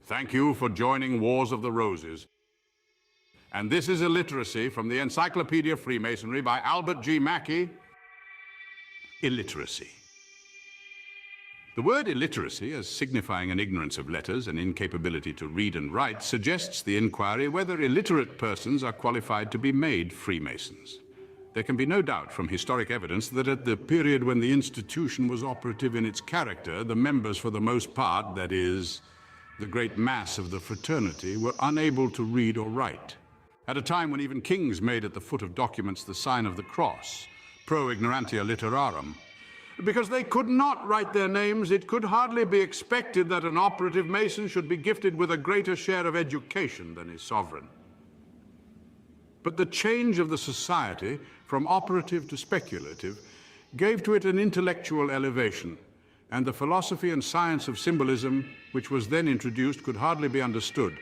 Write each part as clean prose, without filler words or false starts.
Thank you for joining Wars of the Roses. And this is Illiteracy from the Encyclopedia of Freemasonry by Albert G. Mackey. Illiteracy. The word illiteracy, as signifying an ignorance of letters and incapability to read and write, suggests the inquiry whether illiterate persons are qualified to be made Freemasons. There can be no doubt from historic evidence that at the period when the institution was operative in its character, the members, for the most part, that is, the great mass of the fraternity, were unable to read or write. At a time when even kings made at the foot of documents the sign of the cross, pro ignorantia literarum, because they could not write their names, it could hardly be expected that an operative Mason should be gifted with a greater share of education than his sovereign. But the change of the society from operative to speculative gave to it an intellectual elevation, and the philosophy and science of symbolism, which was then introduced, could hardly be understood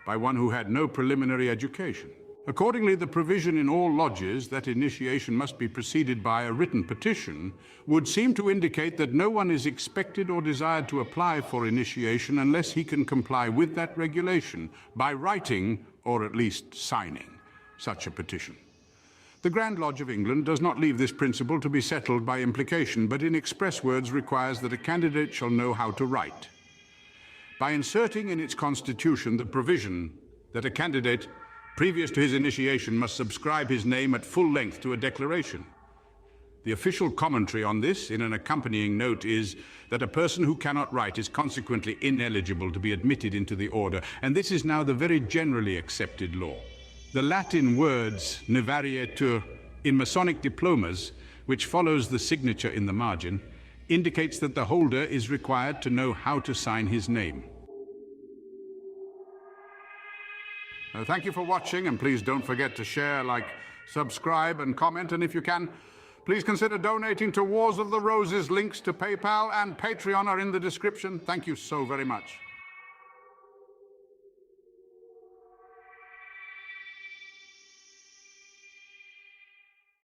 by one who had no preliminary education. Accordingly, the provision in all lodges that initiation must be preceded by a written petition would seem to indicate that no one is expected or desired to apply for initiation unless he can comply with that regulation by writing, or at least signing, such a petition. The Grand Lodge of England does not leave this principle to be settled by implication, but in express words requires that a candidate shall know how to write, by inserting in its constitution the provision that a candidate, previous to his initiation, must subscribe his name at full length to a declaration. The official commentary on this, in an accompanying note, is that a person who cannot write is consequently ineligible to be admitted into the order, and this is now the very generally accepted law. The Latin words ne varietur in Masonic diplomas, which follows the signature in the margin, indicates that the holder is required to know how to sign his name. Thank you for watching, and please don't forget to share, like, subscribe, and comment. And if you can, please consider donating to Wars of the Roses. Links to PayPal and Patreon are in the description. Thank you so very much.